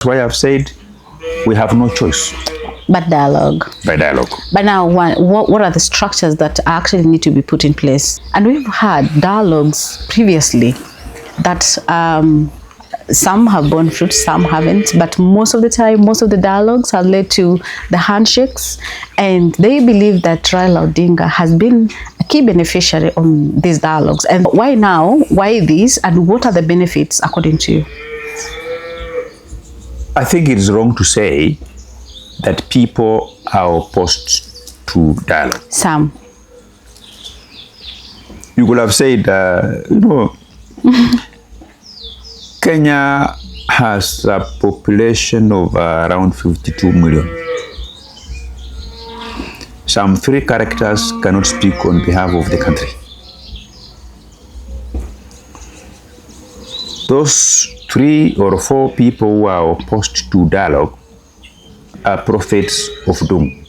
why I've said we have no choice. But dialogue. By dialogue. But now, what are the structures that actually need to be put in place? And we've had dialogues previously that some have borne fruit, some haven't. But most of the time, most of the dialogues have led to the handshakes. And they believe that Raila Odinga has been a key beneficiary on these dialogues. And why now? Why these? And what are the benefits according to you? I think it is wrong to say that people are opposed to dialogue. Some. You could have said, Kenya has a population of around 52 million. Some 3 characters cannot speak on behalf of the country. Those 3 or 4 people who are opposed to dialogue are prophets of doom.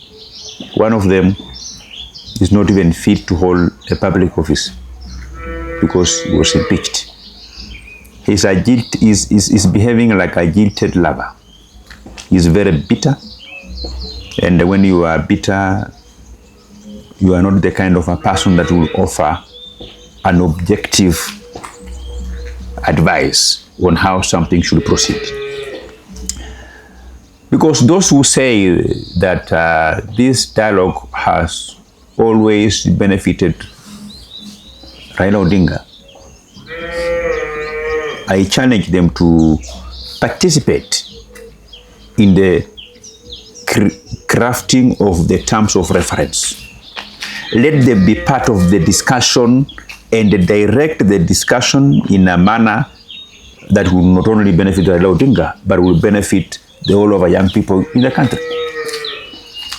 One of them is not even fit to hold a public office because he was impeached. He's behaving like a jilted lover. He's very bitter, and when you are bitter, you are not the kind of a person that will offer an objective advice on how something should proceed. Because those who say that this dialogue has always benefited Raila Odinga, I challenge them to participate in the crafting of the terms of reference. Let them be part of the discussion and direct the discussion in a manner that will not only benefit Raila Odinga, but will benefit the whole of our young people in the country.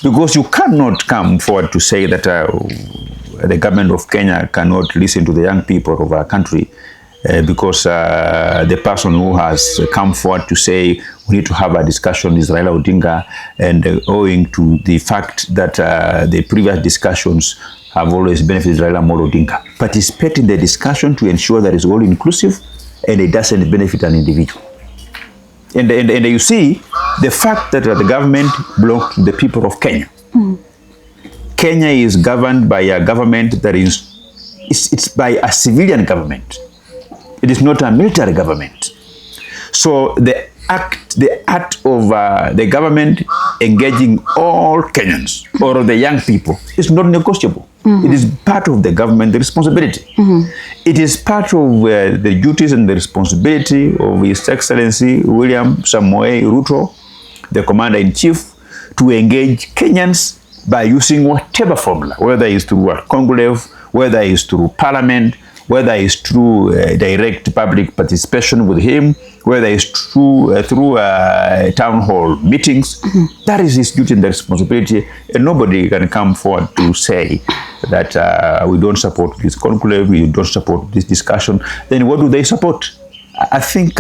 Because you cannot come forward to say that the government of Kenya cannot listen to the young people of our country because the person who has come forward to say we need to have a discussion is Raila Odinga, and owing to the fact that the previous discussions have always benefited Raila Odinga. Participate in the discussion to ensure that it's all inclusive and it doesn't benefit an individual. And you see, the fact that the government belongs to the people of Kenya. Kenya is governed by a government that it's by a civilian government. It is not a military government. So the act of the government engaging all Kenyans or the young people is not negotiable. It is part of the government responsibility. It is part of the duties and the responsibility of His Excellency William Samoei Ruto, the Commander-in-Chief, to engage Kenyans by using whatever formula, whether it's through a conclave, whether it's through parliament, whether it's through direct public participation with him, whether it's through town hall meetings. That is his duty and the responsibility, and nobody can come forward to say that we don't support this conclave, we don't support this discussion. Then what do they support? I think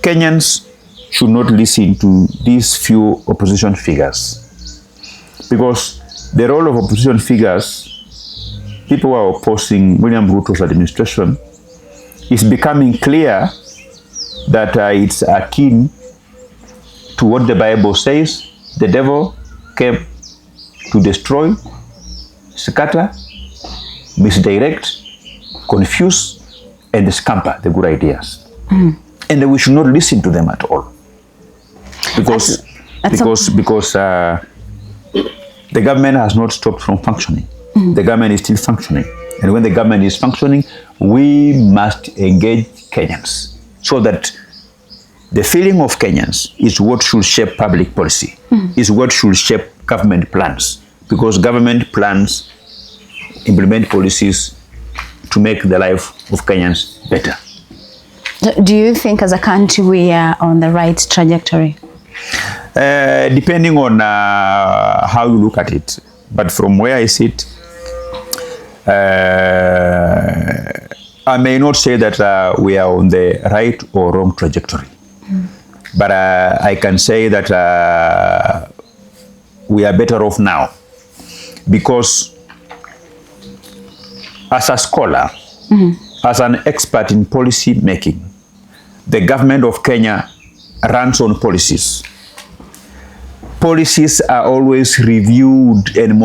Kenyans should not listen to these few opposition figures, because the role of opposition figures, people who are opposing William Ruto's administration, is becoming clear that it's akin to what the Bible says. The devil came to destroy, scatter, misdirect, confuse, and scamper the good ideas. And we should not listen to them at all. Because the government has not stopped from functioning. The government is still functioning. And when the government is functioning, we must engage Kenyans so that the feeling of Kenyans is what should shape public policy, is what should shape government plans. Because government plans implement policies to make the life of Kenyans better. Do you think as a country we are on the right trajectory? Depending on how you look at it. But from where I sit, I may not say that we are on the right or wrong trajectory. But I can say that we are better off now. Because as a scholar, as an expert in policy making, the government of Kenya runs on policies. Policies are always reviewed and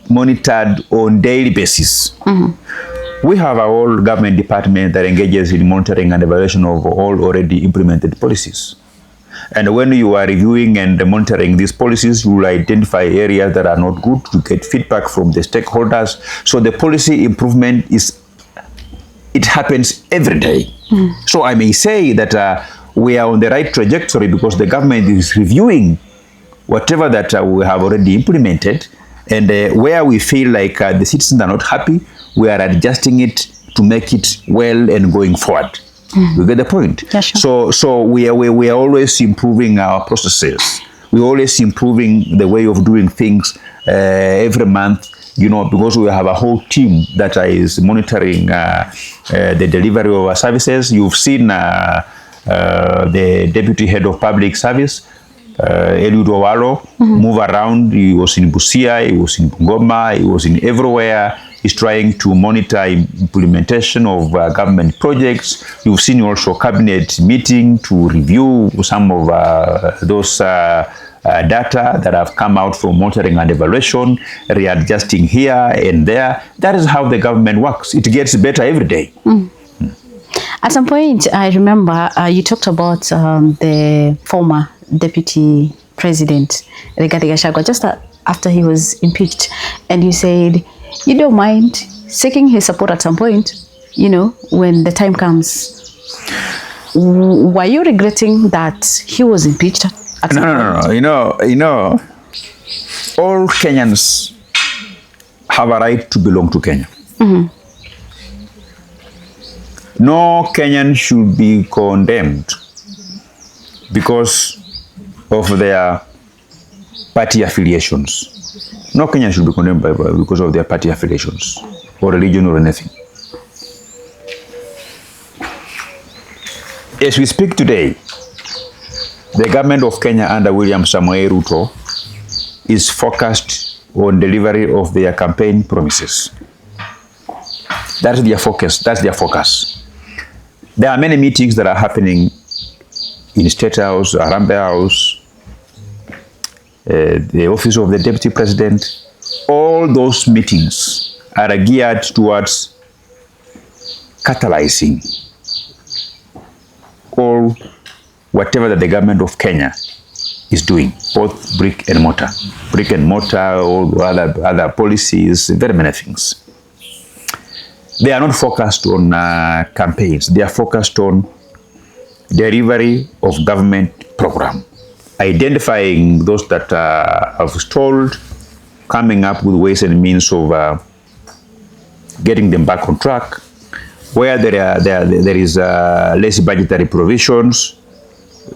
monitored on daily basis. We have our whole government department that engages in monitoring and evaluation of all already implemented policies. And when you are reviewing and monitoring these policies, you will identify areas that are not good, to get feedback from the stakeholders. So the policy improvement it happens every day. So I may say that we are on the right trajectory because the government is reviewing whatever that we have already implemented, and where we feel like the citizens are not happy, we are adjusting it to make it well and going forward. You get the point? Yeah, sure. So we are always improving our processes. We're always improving the way of doing things every month, because we have a whole team that is monitoring the delivery of our services. You've seen the Deputy Head of Public Service, Eliud Owalo, move around. He was in Busia, he was in Bungoma, he was in everywhere. He's trying to monitor implementation of government projects. You've seen also cabinet meeting to review some of those data that have come out from monitoring and evaluation, readjusting here and there. That is how the government works. It gets better every day. At some point, I remember you talked about the former Deputy President, Rigathi Gachagua, just after he was impeached. And you said you don't mind seeking his support at some point, when the time comes. Were you regretting that he was impeached at some point? No. All Kenyans have a right to belong to Kenya. No Kenyan should be condemned because of their party affiliations. No Kenyan should be condemned because of their party affiliations or religion or anything. As we speak today, the government of Kenya under William Samoei Ruto is focused on delivery of their campaign promises. That's their focus. There are many meetings that are happening in State House, Harambee House, the office of the Deputy President. All those meetings are geared towards catalyzing all whatever that the government of Kenya is doing, both brick and mortar, all other policies, very many things. They are not focused on campaigns. They are focused on delivery of government program, identifying those that have stalled, coming up with ways and means of getting them back on track. Where there is less budgetary provisions,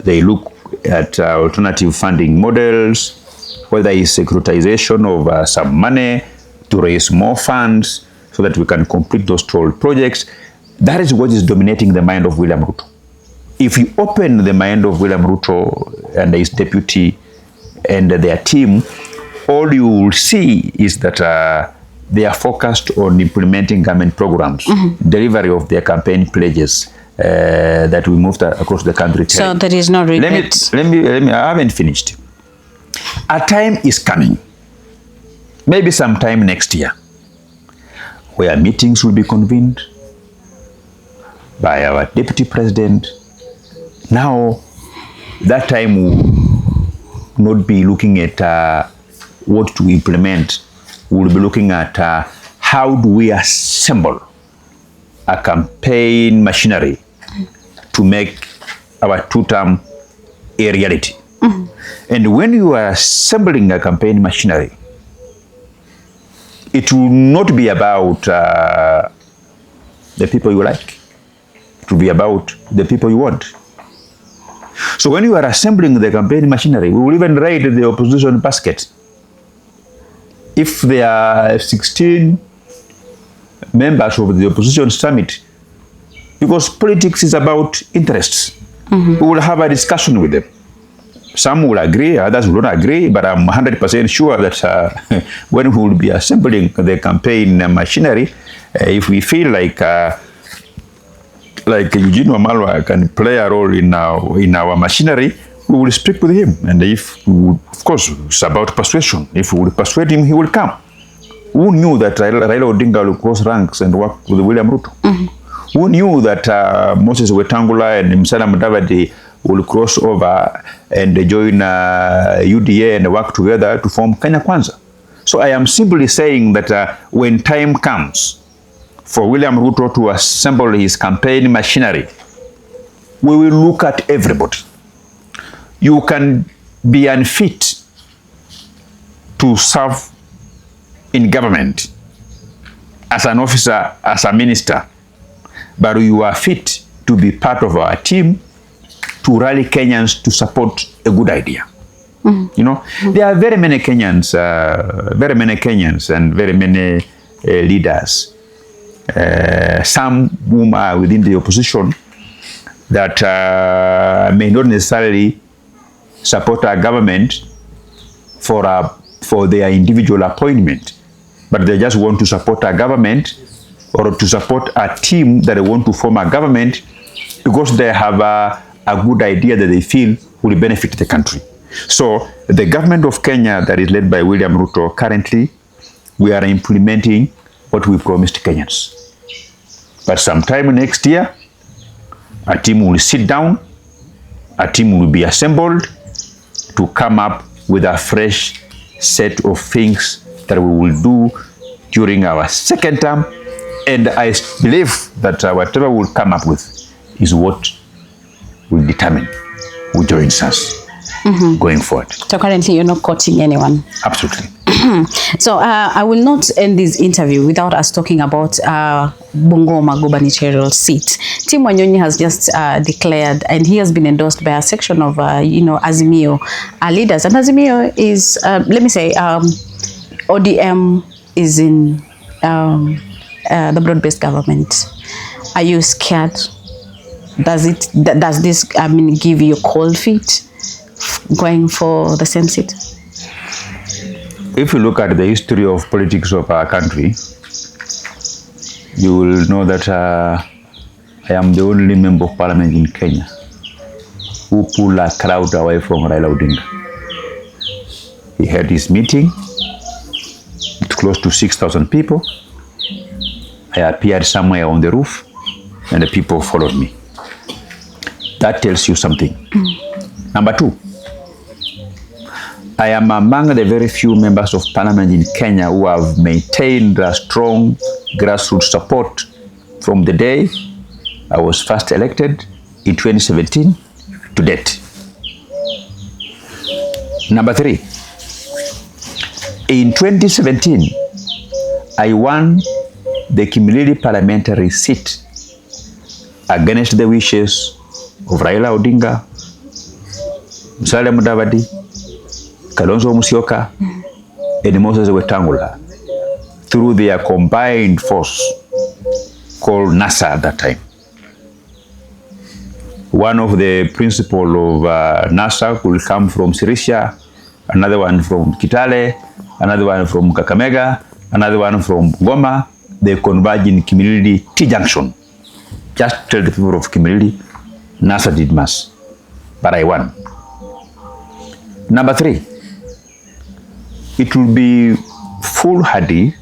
they look at alternative funding models, whether it's securitization of some money to raise more funds so that we can complete those stalled projects. That is what is dominating the mind of William Ruto. If you open the mind of William Ruto and his deputy and their team, all you will see is that they are focused on implementing government programs, delivery of their campaign pledges that we moved across the country. So there is no regret. Let me, I haven't finished. A time is coming, maybe sometime next year, where meetings will be convened by our Deputy President. Now, that time will not be looking at what to implement. We'll be looking at how do we assemble a campaign machinery to make our two-term a reality. And when you are assembling a campaign machinery, it will not be about the people you like. It will be about the people you want. So when you are assembling the campaign machinery, we will even raid the opposition basket. If there are 16 members of the opposition summit, because politics is about interests, we will have a discussion with them. Some will agree, others will not agree, but I'm 100% sure that when we will be assembling the campaign machinery, if we feel like like Eugene Wamalwa can play a role in our machinery, we will speak with him. And if, of course, it's about persuasion. If we will persuade him, he will come. Who knew that Raila Odinga will cross ranks and work with William Ruto? Who knew that Moses Wetangula and Musalia Mudavadi will cross over and join UDA and work together to form Kenya Kwanza? So I am simply saying that when time comes for William Ruto to assemble his campaign machinery, we will look at everybody. You can be unfit to serve in government as an officer, as a minister, but you are fit to be part of our team to rally Kenyans to support a good idea. You know, there are very many Kenyans and very many leaders, some whom are within the opposition that may not necessarily support our government for their individual appointment, but they just want to support our government or to support a team that they want to form a government because they have a good idea that they feel will benefit the country. So the government of Kenya that is led by William Ruto, currently we are implementing what we promised Kenyans. But sometime next year, a team will sit down, a team will be assembled to come up with a fresh set of things that we will do during our second term. And I believe that whatever we'll come up with is what will determine who joins us going forward. So currently you're not courting anyone? Absolutely. So I will not end this interview without us talking about Bungoma gubernatorial seat. Tim Wanyonyi has just declared, and he has been endorsed by a section of, Azimio leaders. And Azimio is, let me say, ODM is in the broad-based government. Are you scared? Does this give you cold feet going for the same seat? If you look at the history of politics of our country, you will know that I am the only member of parliament in Kenya who pulled a crowd away from Raila Odinga. He had his meeting with close to 6,000 people. I appeared somewhere on the roof and the people followed me. That tells you something. Number two, I am among the very few members of parliament in Kenya who have maintained a strong grassroots support from the day I was first elected in 2017 to date. Number three, in 2017, I won the Kimilili parliamentary seat against the wishes of Raila Odinga, Musalia Mudavadi, Kalonzo Musyoka, and Moses Wetangula through their combined force called NASA at that time. One of the principal of NASA could come from Sirisia, another one from Kitale, another one from Kakamega, another one from Goma. They converge in Kimilili T-junction. Just tell the people of Kimilili, NASA DIDMUS, but I won. Number three, it will be foolhardy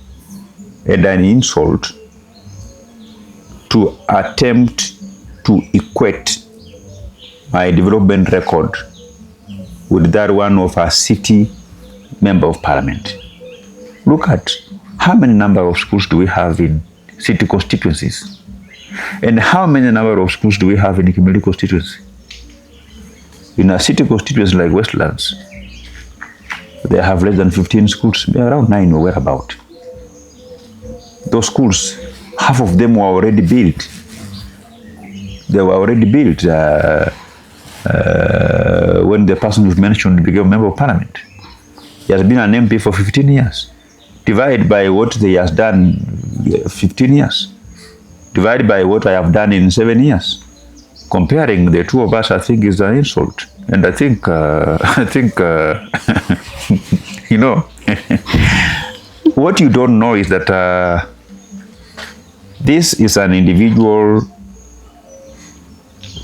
and an insult to attempt to equate my development record with that one of a city member of parliament. Look at how many number of schools do we have in city constituencies, and how many number of schools do we have in the community constituency. In a city constituency like Westlands, they have less than 15 schools, around 9 or whereabout. Those schools, half of them were already built. They were already built when the person you've mentioned became a member of parliament. He has been an MP for 15 years. Divide by what he has done 15 years. Divide by what I have done in 7 years. Comparing the two of us, I think, is an insult. And I think, you know, what you don't know is that this is an individual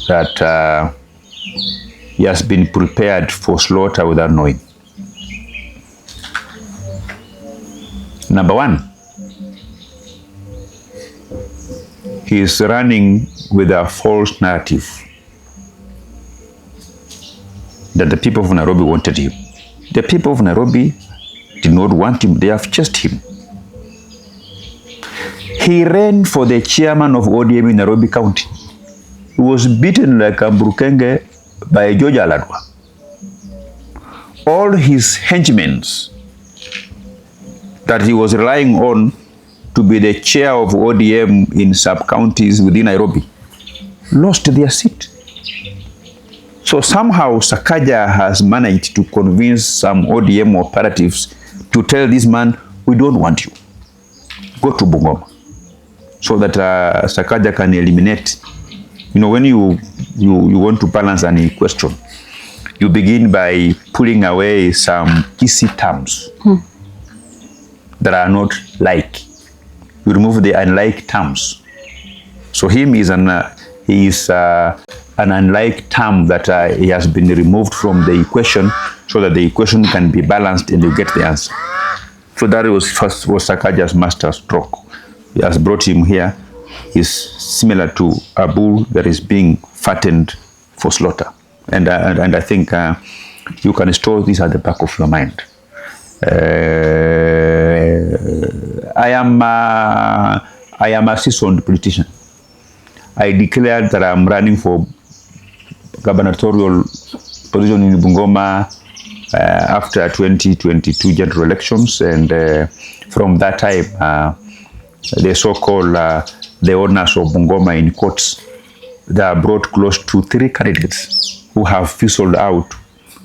that he has been prepared for slaughter without knowing. Number one, he is running with a false narrative that the people of Nairobi wanted him. The people of Nairobi did not want him, they have chased him. He ran for the chairman of ODM in Nairobi County. He was beaten like a Mburukenge by George Aladwa. All his henchmen that he was relying on to be the chair of ODM in sub-counties within Nairobi lost their seat. So somehow Sakaja has managed to convince some ODM operatives to tell this man, we don't want you. Go to Bungoma. So that Sakaja can eliminate. You know, when you want to balance any question, you begin by pulling away some easy terms that are not like. You remove the unlike terms. So him is an unlike term that he has been removed from the equation so that the equation can be balanced and you get the answer. So that was Sakaja's master stroke. He has brought him here. He's similar to a bull that is being fattened for slaughter. And I think you can store this at the back of your mind. I am a seasoned politician. I declared that I'm running for gubernatorial position in Bungoma after 2022 general elections, and from that time, the so-called the owners of Bungoma in courts, they are brought close to 3 candidates who have fizzled out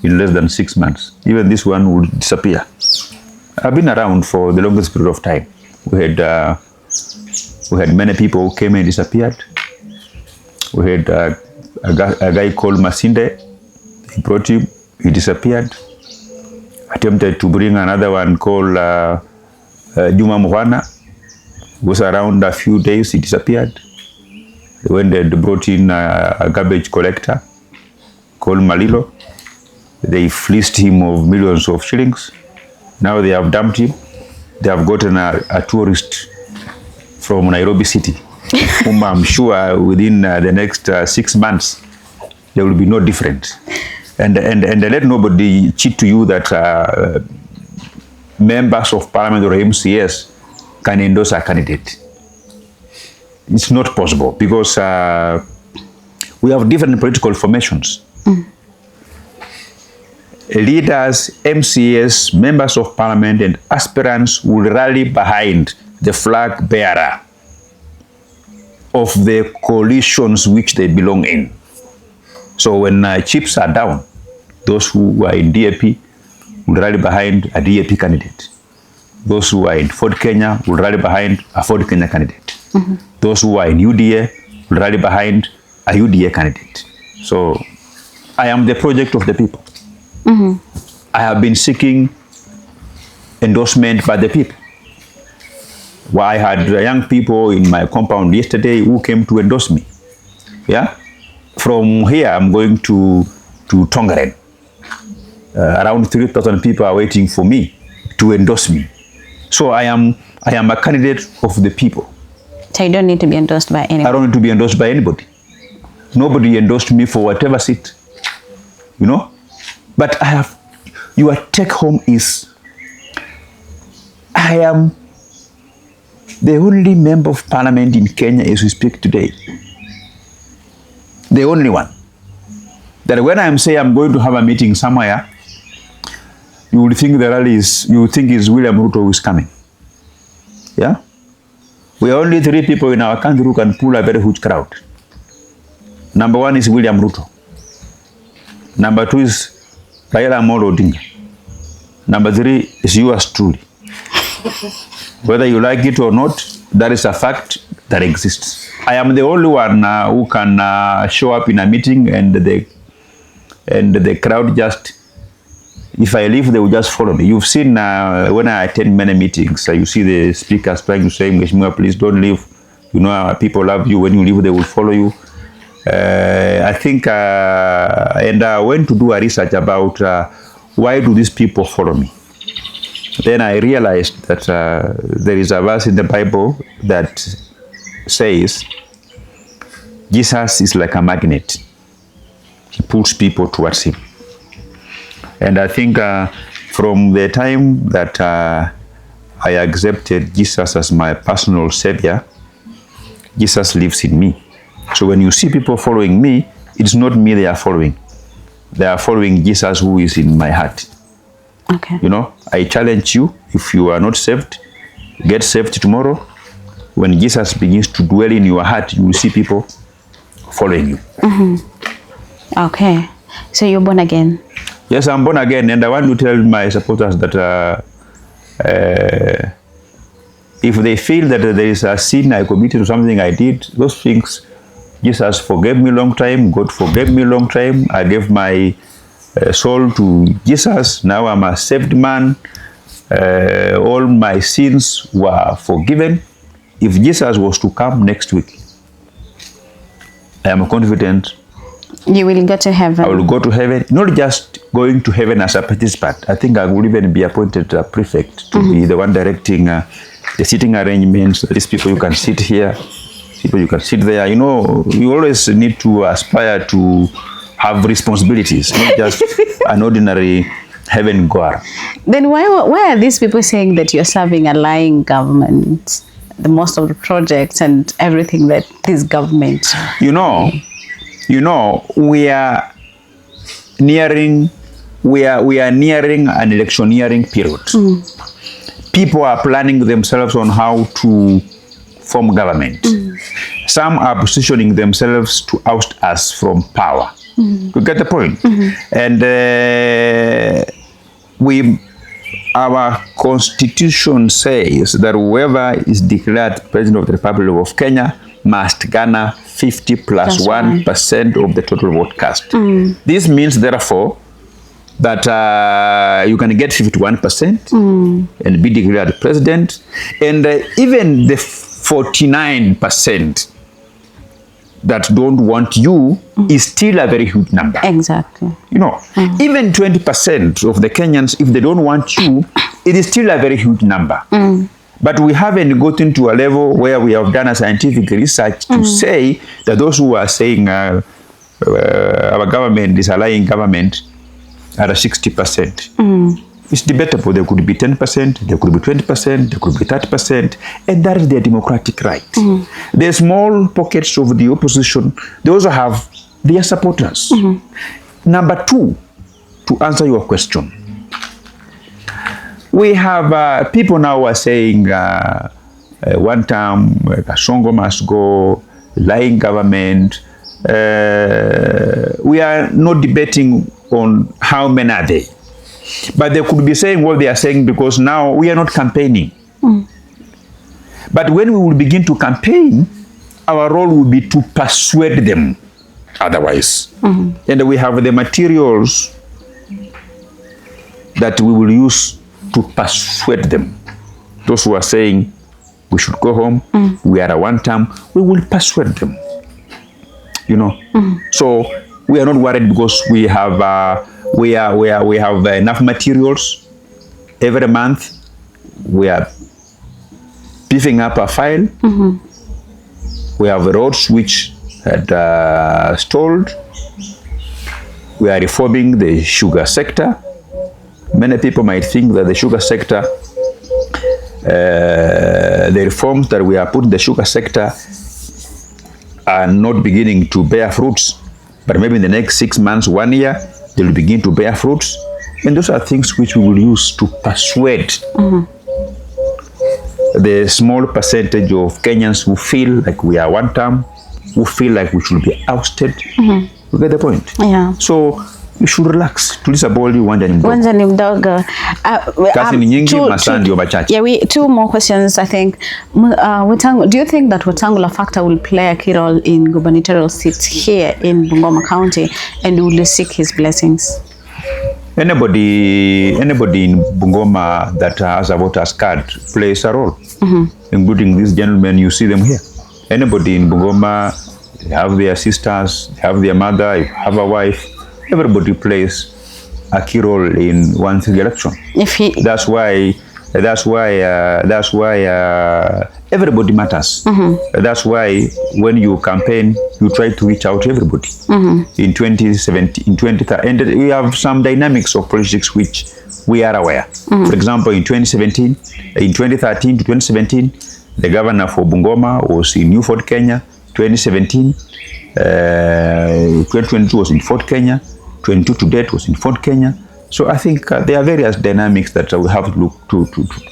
in less than 6 months. Even this one will disappear. I've been around for the longest period of time. We had many people who came and disappeared. We had a guy called Masinde. He brought him, he disappeared. Attempted to bring another one called Juma Mwana. Was around a few days, he disappeared. When they brought in a garbage collector called Malilo, they fleeced him of millions of shillings. Now they have dumped him. They have gotten a tourist from Nairobi City, whom I'm sure within the next 6 months, there will be no difference. And let nobody cheat to you that members of parliament or MCS can endorse a candidate. It's not possible because we have different political formations. Leaders, MCS, members of parliament and aspirants will rally behind the flag bearer of the coalitions which they belong in. So when chips are down, those who are in DAP will rally behind a DAP candidate. Those who are in Ford Kenya will rally behind a Ford Kenya candidate. Those who are in UDA will rally behind a UDA candidate. So I am the project of the people. I have been seeking endorsement by the people. Well, I had young people in my compound yesterday who came to endorse me. Yeah. From here, I'm going to Tongaren. Around 3,000 people are waiting for me to endorse me. So I am a candidate of the people. So you don't need to be endorsed by anyone? I don't need to be endorsed by anybody. Nobody endorsed me for whatever seat, you know. But your take home is, I am the only member of parliament in Kenya as we speak today. The only one. That when I say I'm going to have a meeting somewhere, you will think the rally is, you think it's William Ruto who is coming. Yeah? We are only 3 people in our country who can pull a very huge crowd. Number 1 is William Ruto. Number 2 is Raila Amolo Odinga. Number 3 is yours truly. Whether you like it or not, that is a fact that exists. I am the only one who can show up in a meeting and the crowd just, if I leave, they will just follow me. You've seen when I attend many meetings, you see the speakers trying to say, Mheshimiwa, please don't leave. You know, people love you. When you leave, they will follow you. I think, and I went to do a research about why do these people follow me. Then I realized that there is a verse in the Bible that says Jesus is like a magnet. He pulls people towards him. And I think from the time that I accepted Jesus as my personal savior, Jesus lives in me. So when you see people following me, it's not me they are following. They are following Jesus who is in my heart. Okay. You know, I challenge you, if you are not saved, get saved tomorrow. When Jesus begins to dwell in your heart, you will see people following you. Okay. So you're born again? Yes, I'm born again, and I want to tell my supporters that if they feel that there is a sin I committed or something I did, those things, Jesus forgave me long time, God forgave me long time. I gave my soul to Jesus. Now I'm a saved man. All my sins were forgiven. If Jesus was to come next week, I am confident you will go to heaven. I will go to heaven, not just going to heaven as a participant. I think I will even be appointed a prefect to be the one directing the seating arrangements. These people, you can sit here, people, you can sit there. You know, you always need to aspire to have responsibilities, not just an ordinary heaven goer. Then why are these people saying that you're serving a lying government? The most of the projects and everything that this government. You know, we are nearing an electioneering period. People are planning themselves on how to form government. Some are positioning themselves to oust us from power. You get the point? And our constitution says that whoever is declared president of the Republic of Kenya must garner 50 plus 1% of the total vote cast. This means, therefore, that you can get 51% and be declared president, and even the 49% that don't want you is still a very huge number. Exactly. You know, even 20% of the Kenyans, if they don't want you, it is still a very huge number. But we haven't gotten to a level where we have done a scientific research to say that those who are saying our government is a lying government are 60%. It's debatable. There could be 10%, there could be 20%, there could be 30%, and that is their democratic right. The small pockets of the opposition, they also have their supporters. Number two, to answer your question, we have people now who are saying one term, Kasongo must go, lying government. We are not debating on how many are they. But they could be saying what they are saying because now we are not campaigning. But when we will begin to campaign, our role will be to persuade them otherwise. And we have the materials that we will use to persuade them. Those who are saying we should go home, we are a one term, we will persuade them. You know, so we are not worried because we have we have enough materials. Every month we are beefing up a file. We have roads which had stalled. We are reforming the sugar sector. Many people might think that the sugar sector, the reforms that we are putting in the sugar sector are not beginning to bear fruits, but maybe in the next 6 months, 1 year, they will begin to bear fruits. And those are things which we will use to persuade the small percentage of Kenyans who feel like we are one term, who feel like we should be ousted. You get the point? Yeah. So we should relax. Tulisa boli uwanja ni mdogo. Uwanja ni mdogo. Kazi ni nyingi, masaa ndio machache. Yeah, two more questions, I think. Do you think that Wetangula factor will play a key role in gubernatorial seats here in Bungoma County, and will you seek his blessings? Anybody in Bungoma that has a voter's card plays a role, including these gentlemen, you see them here. Anybody in Bungoma they have their sisters, they have their mother, you have a wife. Everybody plays a key role in one's election. That's why everybody matters. That's why when you campaign, you try to reach out to everybody. In 2017, in 2013, and we have some dynamics of politics which we are aware. For example, in 2013 to 2017, the governor for Bungoma was in New Fort, Kenya. 2017, 2022 was in Fort Kenya. 22 to date was in Fort Kenya. So I think there are various dynamics that we have to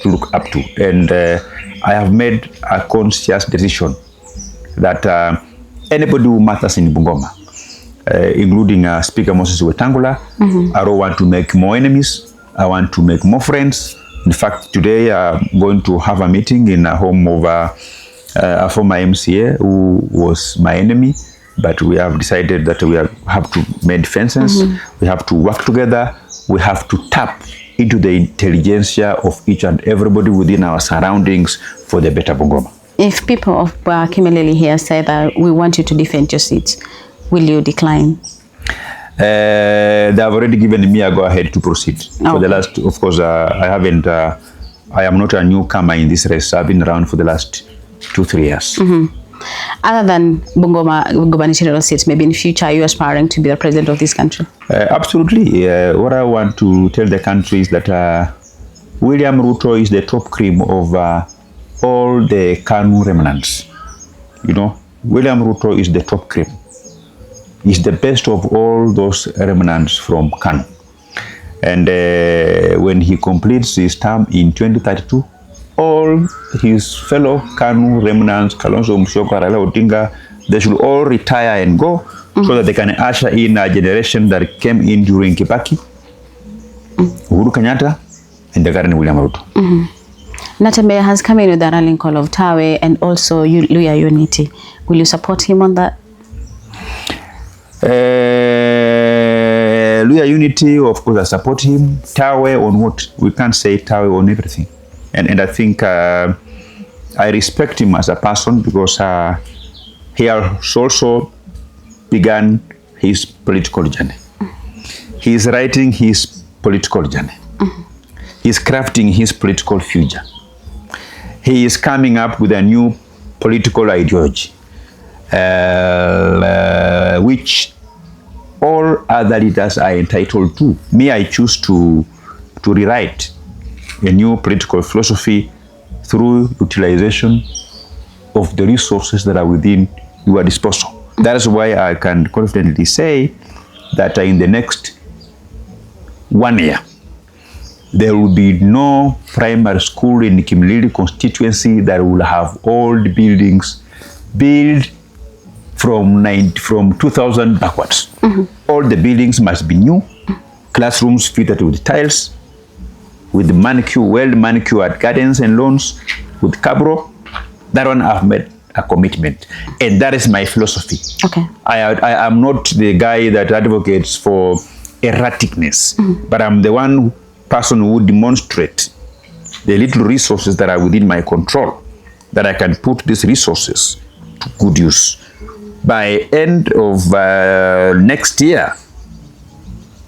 look up to, and I have made a conscious decision that anybody who matters in Bungoma, including Speaker Moses Wetangula, I don't want to make more enemies. I want to make more friends. In fact, today I'm going to have a meeting in a home of a former MCA who was my enemy, but we have decided that we have to make fences. We have to work together. We have to tap into the intelligentsia of each and everybody within our surroundings for the better Bungoma. If people of Kimilili here say that we want you to defend your seats, will you decline? They have already given me a go-ahead to proceed. For the last, of course, I am not a newcomer in this race. I've been around for the last 2-3 years. Other than Bungoma gubernatorial seats, maybe in future, are you aspiring to be the president of this country? Absolutely. What I want to tell the country is that William Ruto is the top cream of all the KANU remnants. You know, William Ruto is the top cream. He's the best of all those remnants from KANU. And when he completes his term in 2032, all his fellow KANU remnants, Kalonzo Musyoka, Raila Odinga, they should all retire and go so that they can usher in a generation that came in during Kibaki, Uhuru Kenyatta, and the current William Ruto. Natembeya has come in with the rallying call of Tawe and also Luhya Unity. Will you support him on that? Luhya Unity, of course, I support him. Tawe on what? We can't say Tawe on everything. And I think I respect him as a person because he has also begun his political journey. He is writing his political journey. He is crafting his political future. He is coming up with a new political ideology, which all other leaders are entitled to. Me, I choose to rewrite a new political philosophy through utilization of the resources that are within your disposal. That is why I can confidently say that in the next 1 year, there will be no primary school in the Kimilili constituency that will have old buildings built from 2000 backwards. All the buildings must be new, classrooms fitted with tiles, with well-manicured gardens and lawns, with cabro. That one I've made a commitment. And that is my philosophy. Okay. I am not the guy that advocates for erraticness, but I'm the person who would demonstrate the little resources that are within my control, that I can put these resources to good use. By end of next year,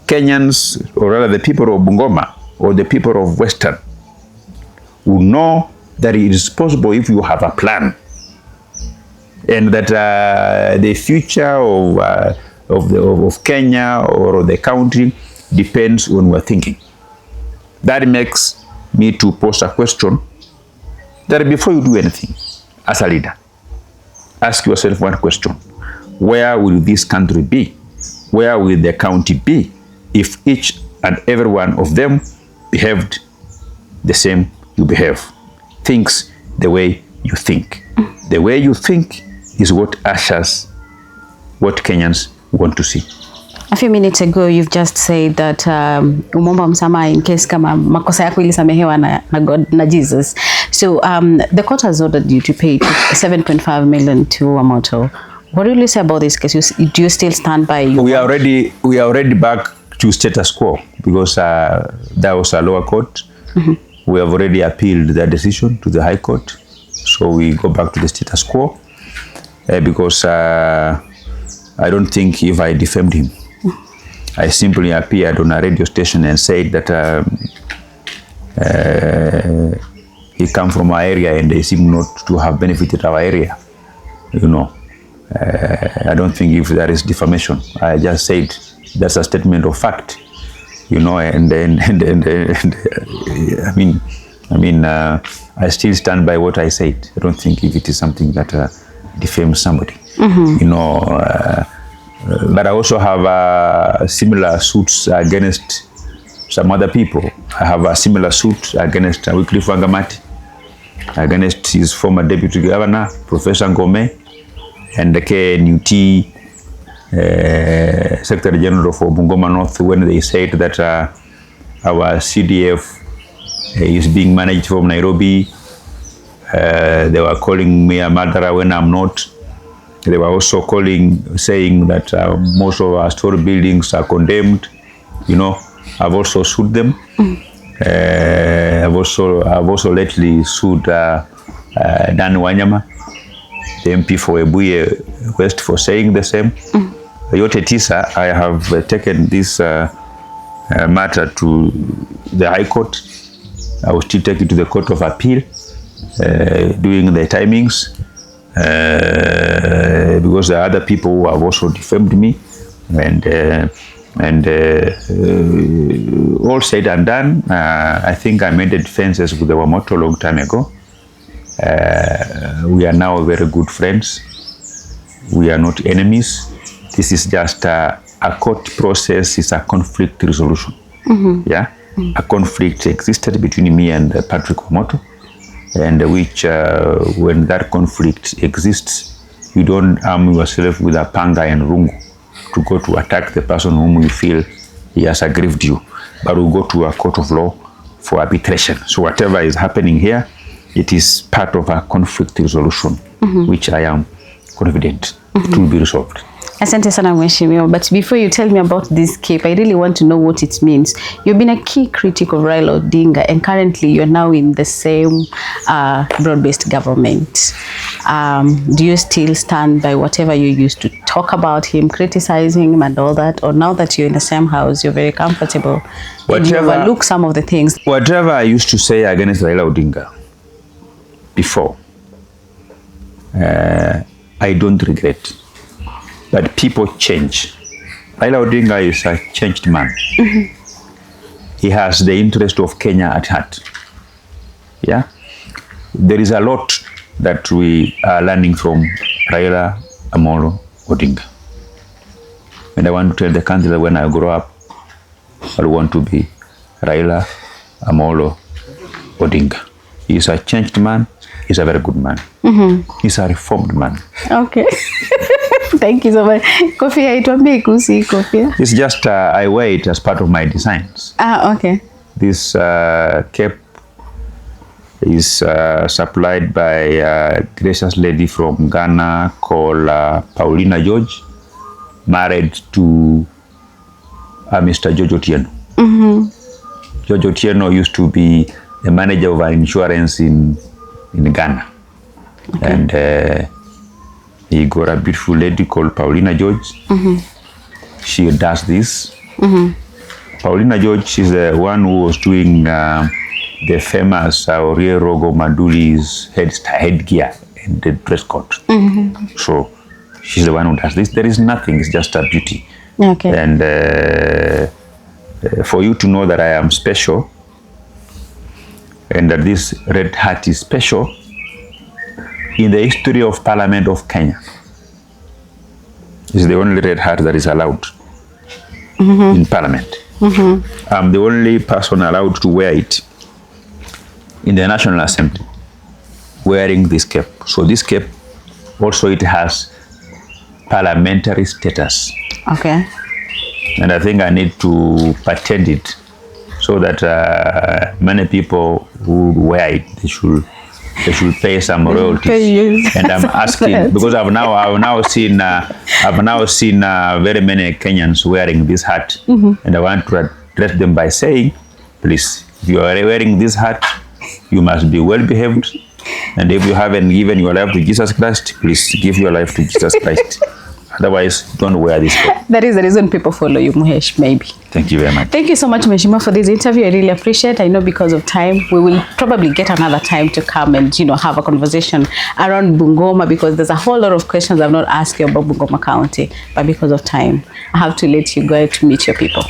Kenyans, or rather the people of Bungoma, or the people of Western, will know that it is possible if you have a plan, and that the future of Kenya or the country depends on your thinking. That makes me to pose a question that before you do anything, as a leader, ask yourself one question: where will this country be? Where will the county be if each and every one of them behaved the same you behave? Thinks the way you think. The way you think is what ushers what Kenyans want to see. A few minutes ago, you've just said that umomba msamaha in case kama makosa yako ilisamehewa na God na Jesus. So the court has ordered you to pay 7.5 million to Wamoto. What will you say about this case? Do you still stand by? We are already back to status quo because that was a lower court. We have already appealed their decision to the High Court, so we go back to the status quo. because I don't think if I defamed him. I simply appeared on a radio station and said that he come from our area and they seem not to have benefited our area. You know, I don't think if there is defamation. I just said that's a statement of fact. You know, and I still stand by what I said. I don't think if it is something that defames somebody. You know, but I also have similar suits against some other people. I have a similar suit against Wycliffe Wangamati, against his former deputy governor, Professor Ngome, and the KNUT Secretary General for Bungoma North, when they said that our CDF is being managed from Nairobi. They were calling me a murderer when I'm not. They were also saying that most of our store buildings are condemned. You know, I've also sued them. I've also lately sued Dan Wanyama, the MP for Ebuye West, for saying the same. Yote tisa, I have taken this matter to the High Court. I will still take it to the Court of Appeal, doing the timings, because there are other people who have also defamed me, and all said and done, I think I made the defenses with the Wamoto a long time ago. We are now very good friends. We are not enemies. This is just a court process. It's a conflict resolution. Yeah, a conflict existed between me and Patrick Wamoto, and which when that conflict exists, you don't arm yourself with a panga and rungu to go to attack the person whom you feel he has aggrieved you, but we go to a court of law for arbitration. So whatever is happening here, it is part of a conflict resolution, which I am confident it will be resolved. Asante sana Mheshimiwa, but before you tell me about this cape, I really want to know what it means. You've been a key critic of Raila Odinga, and currently you're now in the same broad-based government. Do you still stand by whatever you used to talk about him, criticizing him and all that, or now that you're in the same house, you're very comfortable and you overlook some of the things? Whatever I used to say against Raila Odinga before, I don't regret. But people change. Raila Odinga is a changed man. He has the interest of Kenya at heart. Yeah, there is a lot that we are learning from Raila Amolo Odinga. And I want to tell the country that when I grow up, I want to be Raila Amolo Odinga. He is a changed man. He's a very good man. He's a reformed man. Okay. Thank you so much. Kofia, ituambie kuhusu hii kofia. It's just I wear it as part of my designs. Okay. This cape is supplied by a gracious lady from Ghana called Paulina George, married to Mr. George Otieno. George Otieno used to be the manager of an insurance in Ghana. Okay. And he got a beautiful lady called Paulina George. She does this. Paulina George is the one who was doing the famous Orie Rogo Maduli's headgear and the dress code. So she's the one who does this. There is nothing, it's just a beauty. Okay. And for you to know that I am special and that this red hat is special, in the history of Parliament of Kenya, it's the only red hat that is allowed in Parliament. I'm the only person allowed to wear it in the National Assembly, wearing this cape. So this cape also, it has parliamentary status. Okay. And I think I need to patent it so that many people who wear it, they should pay some royalties. And I'm asking because I've now seen very many Kenyans wearing this hat, and I want to address them by saying, please, if you are wearing this hat, you must be well behaved, And if you haven't given your life to Jesus Christ, please give your life to Jesus Christ. Otherwise, don't wear this coat. That is the reason people follow you, Muhesh, maybe. Thank you very much. Thank you so much, Mheshimiwa, for this interview. I really appreciate it. I know because of time, we will probably get another time to come and, have a conversation around Bungoma, because there's a whole lot of questions I've not asked you about Bungoma County, but because of time, I have to let you go to meet your people.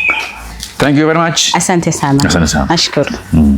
Thank you very much. Asante sana. Asante sana. Nashukuru.